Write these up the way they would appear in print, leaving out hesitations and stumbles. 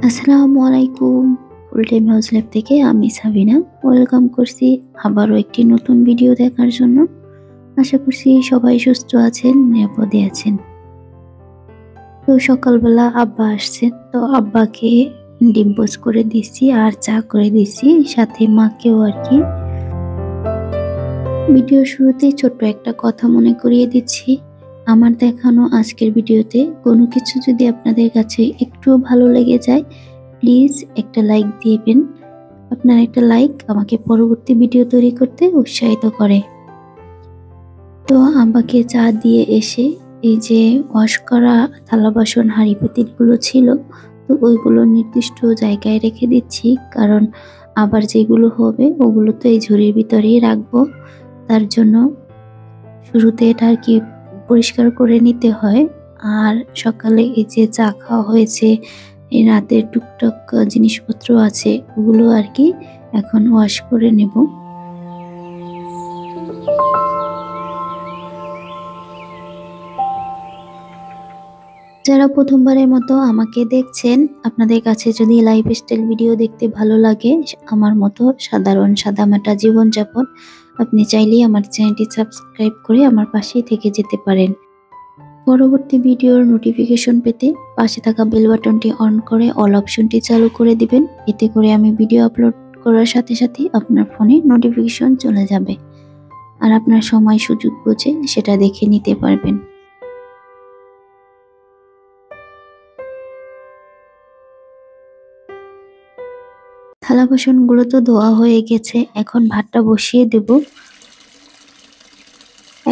আসসালামু আলাইকুম। Full time house lab থেকে আমি সাবিনা। ওয়েলকাম করছি আবারও একটি নতুন ভিডিও দেখার জন্য। আশা করছি সবাই সুস্থ আছেন, নিরাপদে আছেন। তো সকালবেলা আব্বা আসছেন। তো আব্বাকে ডিম পোচ করে দিচ্ছি আর চা করে দিচ্ছি, সাথে মাকেও আর কি। ভিডিও শুরুতেই ছোট্ট একটা কথা মনে করিয়ে দিচ্ছি। আমার দেখানো আজকের ভিডিওতে কোনো কিছু যদি আপনাদের কাছে একটুও ভালো লেগে যায়, প্লিজ একটা লাইক দিবেন। আপনার একটা লাইক আমাকে পরবর্তী ভিডিও তৈরি করতে উৎসাহিত করে। তো আব্বাকে চা দিয়ে এসে এই যে ওয়াশ করা থালা বাসন হাঁড়ি পাতিলগুলো ছিল, তো ওইগুলো নির্দিষ্ট জায়গায় রেখে দিচ্ছি, কারণ আবার যেগুলো হবে ওগুলো তো এই ঝুড়ির ভিতরেই রাখবো। তার জন্য শুরুতে এটা আর কি পরিষ্কার করে নিতে হয়। আর সকালে এই যে চা খাওয়া হয়েছে, এই রাতের টুকটাক জিনিসপত্র আছে, ওগুলো আর কি এখন ওয়াশ করে নেব। যারা প্রথমবারের মতো আমাকে দেখছেন, আপনাদের কাছে যদি লাইফস্টাইল ভিডিও দেখতে ভালো লাগে, আমার মতো সাধারণ সাদামাটা জীবনযাপন, আপনি চাইলেই আমার চ্যানেলটি সাবস্ক্রাইব করে আমার পাশেই থেকে যেতে পারেন। পরবর্তী ভিডিওর নোটিফিকেশন পেতে পাশে থাকা বেল বাটনটি অন করে অল অপশনটি চালু করে দিবেন। এতে করে আমি ভিডিও আপলোড করার সাথে সাথে আপনার ফোনে নোটিফিকেশন চলে যাবে, আর আপনার সময় সুযোগ বুঝে সেটা দেখে নিতে পারবেন। থালা বাসনগুলো তো ধোয়া হয়ে গেছে, এখন ভাতটা বসিয়ে দেব।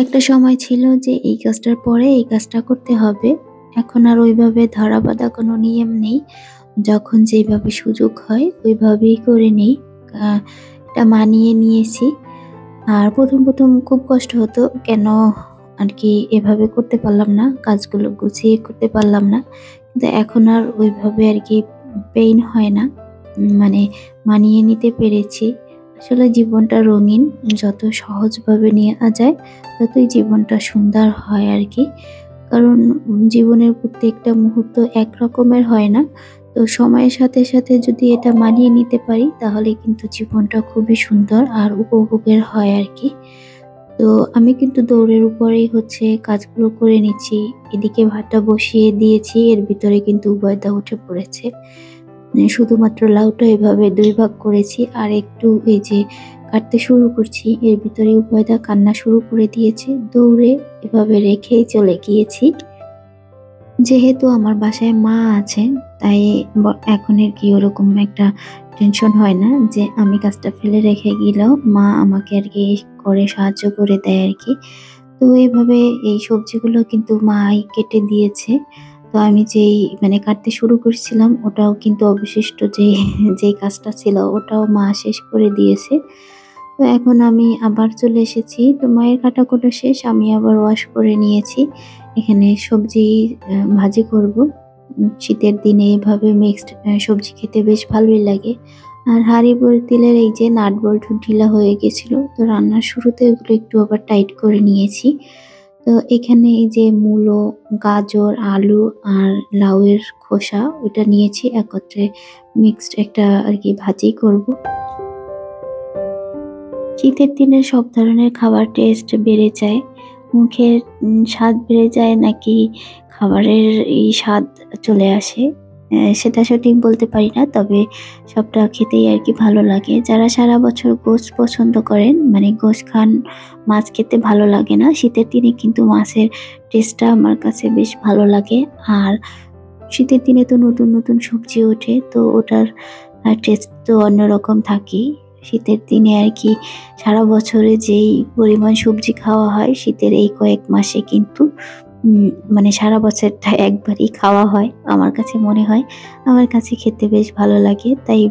একটা সময় ছিল যে এই কাজটার পরে এই কাজটা করতে হবে, এখন আর ওইভাবে ধরা বাঁধা কোনো নিয়ম নেই। যখন যেভাবে সুযোগ হয় ওইভাবেই করে নেই। এটা মানিয়ে নিয়েছি। আর প্রথম খুব কষ্ট হতো, কেন আর কি এভাবে করতে পারলাম না, কাজগুলো গুছিয়ে করতে পারলাম না। কিন্তু এখন আর ওইভাবে আর কি পেইন হয় না। মানে মানিয়ে নিতে পেরেছি। আসলে জীবনটা রঙিন, যত সহজভাবে নেওয়া যায় ততই জীবনটা সুন্দর হয় আর কি। কারণ জীবনের প্রত্যেকটা মুহূর্ত একরকমের হয় না। তো সময়ের সাথে সাথে যদি এটা মানিয়ে নিতে পারি, তাহলে কিন্তু জীবনটা খুবই সুন্দর আর উপভোগের হয় আর কি। তো আমি কিন্তু দৌড়ের উপরেই হচ্ছে কাজগুলো করে নিচ্ছি। এদিকে ভাতটা বসিয়ে দিয়েছি, এর ভিতরে কিন্তু উবাইদা উঠে পড়েছে। শুধুমাত্র লাউটা এভাবে ২ ভাগ করেছি আর একটু এই যে কাটতে শুরু করছি, এর ভিতরে উবাইদা কান্না শুরু করে দিয়েছে। দৌড়ে এভাবে রেখেই চলে গিয়েছি। যেহেতু আমার বাসায় মা আছেন, তাই এখন আর কি ওরকম একটা টেনশন হয় না যে আমি কাজটা ফেলে রেখে গেলেও মা আমাকে আর কি করে সাহায্য করে দেয় আর কি। তো এভাবে এই সবজিগুলো কিন্তু মাই কেটে দিয়েছে। তো আমি যেই কাটতে শুরু করছিলাম, ওটাও কিন্তু অবশিষ্ট যেই কাজটা ছিল ওটাও মা শেষ করে দিয়েছে। তো এখন আমি আবার চলে এসেছি। তো মায়ের কাটাকুটা শেষ, আমি আবার ওয়াশ করে নিয়েছি। এখানে সবজি ভাজি করব। শীতের দিনে এভাবে মিক্সড সবজি খেতে বেশ ভালোই লাগে। আর হাঁড়ি পাতিলের এই যে নাট বল্টু ঢিলা হয়ে গেছিল, তো রান্নার শুরুতে ওগুলো একটু আবার টাইট করে নিয়েছি। তো এখানে এই যে মূলো, গাজর, আলু আর লাউয়ের খোসা ওইটা নিয়েছি, একত্রে মিক্সড একটা আর কি ভাজি করব। শীতের দিনে সব ধরনের খাবার টেস্ট বেড়ে যায়। মুখের স্বাদ বেড়ে যায় নাকি খাবারের এই স্বাদ চলে আসে, সেটা সঠিক বলতে পারি না। তবে সবটা খেতেই আর কি ভালো লাগে। যারা সারা বছর গোশ পছন্দ করেন, গোশ খান, মাছ খেতে ভালো লাগে না, শীতের দিনে কিন্তু মাছের টেস্টটা আমার কাছে বেশ ভালো লাগে। আর শীতের দিনে তো নতুন সবজি ওঠে, তো ওটার টেস্ট তো অন্যরকম থাকেই। শীতের দিনে আর কি সারা বছরে যেই পরিমাণ সবজি খাওয়া হয়, শীতের এই কয়েক মাসে কিন্তু সারা বছরটা একবারই খাওয়া হয়। আমার কাছে মনে হয়, আমার কাছে খেতে বেশ ভালো লাগে। তাই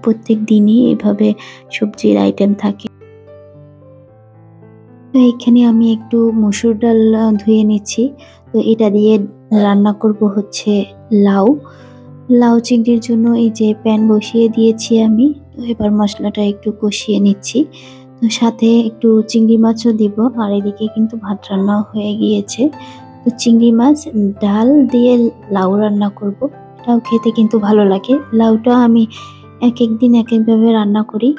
প্রত্যেক দিনই এভাবে সবজির আইটেম থাকে। তো এখানে আমি একটু মসুর ডাল ধুয়ে নিচ্ছি। তো এটা দিয়ে রান্না করব হচ্ছে লাউ। লাউ চিংড়ির জন্য এই যে প্যান বসিয়ে দিয়েছি আমি। তো এবার মশলাটা একটু কষিয়ে নিচ্ছি। তো সাথে একটু চিংড়ি মাছও দিব। আর এদিকে কিন্তু ভাত রান্নাও হয়ে গিয়েছে। তো চিংড়ি মাছ, ডাল দিয়ে লাউ রান্না করব। লাউটাও খেতে কিন্তু ভালো লাগে। লাউটা আমি একেক দিন একেকভাবে রান্না করি।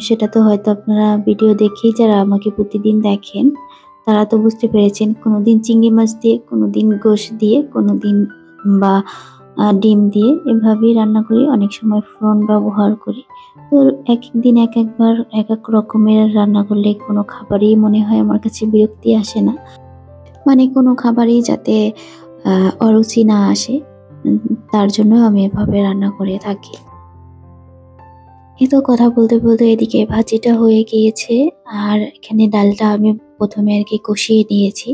সেটা তো হয়তো আপনারা ভিডিও দেখেই যারা আমাকে প্রতিদিন দেখেন, তারা তো বুঝতে পেরেছেন। কোনোদিন চিংড়ি মাছ দিয়ে, কোনোদিন গোশ দিয়ে, কোনোদিন বা ডিম দিয়ে এভাবেই রান্না করি। অনেক সময় ফোড়ন ব্যবহার করি। তো একেক দিন একেকবার একেক রকমের রান্না করলে কোনো খাবারই মনে হয় আমার কাছে বিরক্তি আসে না। মানে কোনো খাবারই যাতে আ অরুচি না আসে, উম তার জন্য আমি এভাবে রান্না করে থাকি। এই তো কথা বলতে, বলতে এদিকে ভাজিটা হয়ে গিয়েছে। আর এখানে ডালটা আমি ১ম এ আরকি কষিয়ে নিয়েছি।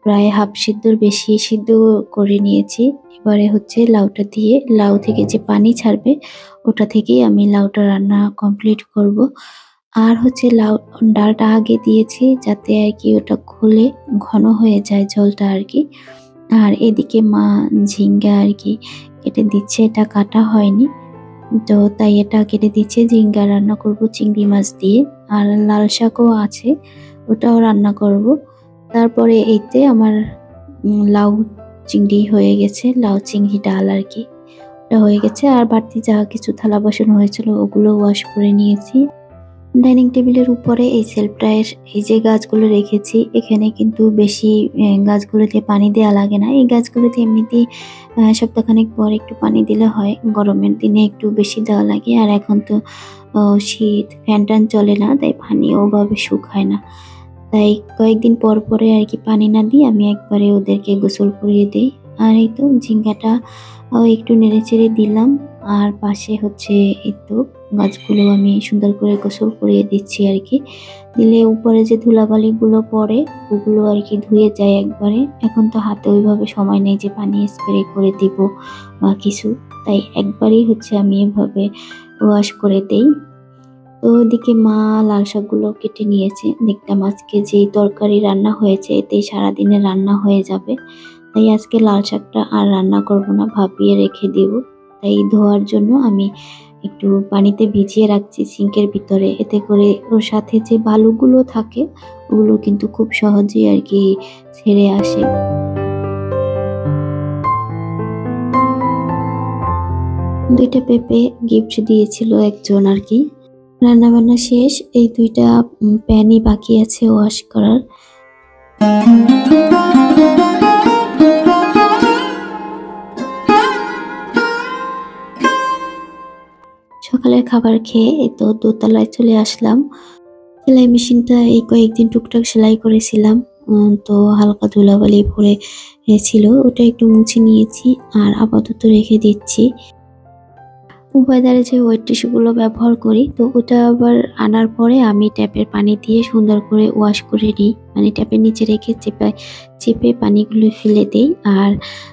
প্রায় হাফ সিদ্ধর বেশি সিদ্ধ করে নিয়েছি। এবারে হচ্ছে লাউটা দিয়ে লাউ থেকে যে পানি ছাড়বে ওটা থেকেই আমি লাউটা রান্না কমপ্লিট করব। আর হচ্ছে ডালটা আগে দিয়েছি যাতে আরকি ওটা গলে ঘন হয়ে যায় ঝোলটা আরকি। আর এদিকে মা ঝিঙ্গা আরকি কেটে দিচ্ছে, এটা কাটা হয়নি। তো তাই এটা কেটে দিচ্ছে। ঝিঙ্গা রান্না করব চিংড়ি মাছ দিয়ে। আর লাল শাকও আছে, ওটাও রান্না করব। তারপরে এইতে আমার লাউ চিংড়ি হয়ে গেছে। লাউ চিংড়ি ডাল আরকি। ওটা হয়ে গেছে। আর বাড়তি যা কিছু থালা বাসন হয়েছিল ওগুলো ওয়াশ করে নিয়েছি। ডাইনিং টেবিলের উপরে এই সেলফটায় এই যে গাছগুলো রেখেছি, এখানে কিন্তু বেশি গাছগুলোতে পানি দেয়া লাগে না। এই গাছগুলোতে এমনিতেই সপ্তাহখানেক পর একটু পানি দিলে হয়। গরমের দিনে একটু বেশি দেওয়া লাগে। আর এখন তো শীত, ফ্যান-ট্যান চলে না, তাই পানিও ওভাবে শুকায় না। তাই কয়েকদিন পর পরে আরকি পানি না দিয়ে আমি একবারে ওদেরকে গোসল করিয়ে দেই। আর এই তো ঝিঙ্গাটা একটু নেড়েচেড়ে দিলাম। আর পাশে হচ্ছে এই তো গাছগুলো আমি সুন্দর করে গোসল করিয়ে দিচ্ছি আরকি। দিলে উপরে যে ধুলাবালিগুলো পড়ে ওগুলো আরকি ধুয়ে যায় একবারে। এখন তো হাতে ওইভাবে সময় নেই যে পানি স্প্রে করে দিব বা কিছু। তাই একবারেই হচ্ছে আমি এভাবে ওয়াশ করে দেই। তো ওদিকে মা লাল শাকগুলো কেটে নিয়েছে। দেখলাম আজকে যেই তরকারি রান্না হয়েছে এতেই সারাদিনের রান্না হয়ে যাবে। তাই আজকে লাল শাকটা আর রান্না করব না, ভাপিয়ে রেখে দিব। তাই ধোয়ার জন্য আমি একটু পানিতে ভিজিয়ে রাখছি সিঙ্কের ভিতরে। এতে করে ওর সাথে যে বালুগুলো থাকে ওগুলো কিন্তু খুব সহজেই আরকি ছেড়ে আসে। ২ টা পেঁপে গিফট দিয়েছিল একজন আরকি। রান্নাবান্না শেষ। এই ২ টা প্যানই বাকি আছে ওয়াশ করার। সকালের খাবার খেয়ে এই তো দোতলায় চলে আসলাম। সেলাই মেশিনটা এই কয়েকদিন টুকটাক সেলাই করেছিলাম। তো হালকা ধুলাবালি পড়ে ছিল। ওটা একটু মুছে নিয়েছি আর আপাতত রেখে দিচ্ছি। ওয়েদারে যে ওয়েট টিস্যু গুলো ব্যবহার করি, তো ওটা আবার আনার পরে আমি ট্যাপের পানি দিয়ে সুন্দর করে ওয়াশ করে নিই। মানে ট্যাপের নিচে রেখে চেপে পানিগুলো ফেলে দেই আর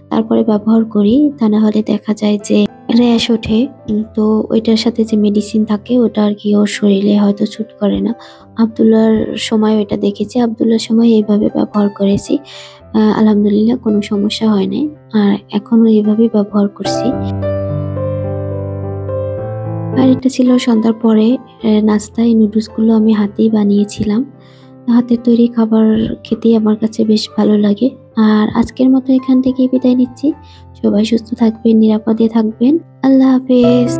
তারপরে ব্যবহার করি। তা না হলে দেখা যায় যে র‍্যাশ ওঠে। তো ওইটার সাথে যে মেডিসিন থাকে ওটা আরকি ওর শরীরে হয়তো স্যুট করে না। আব্দুল্লাহর সময় ওইটা দেখেছি। আব্দুল্লাহর সময় এভাবে ব্যবহার করেছি। আলহামদুলিল্লাহ কোনো সমস্যা হয় নাই। আর এখনো এভাবেই ব্যবহার করছি। আর এটা ছিল সন্ধ্যার পরে নাস্তায় নুডলস গুলো আমি হাতেই বানিয়েছিলাম। হাতের তৈরি খাবার খেতেই আমার কাছে বেশ ভালো লাগে। আর আজকের মতো এখান থেকেই বিদায় নিচ্ছি। সবাই সুস্থ থাকবেন, নিরাপদে থাকবেন। আল্লাহ হাফেজ।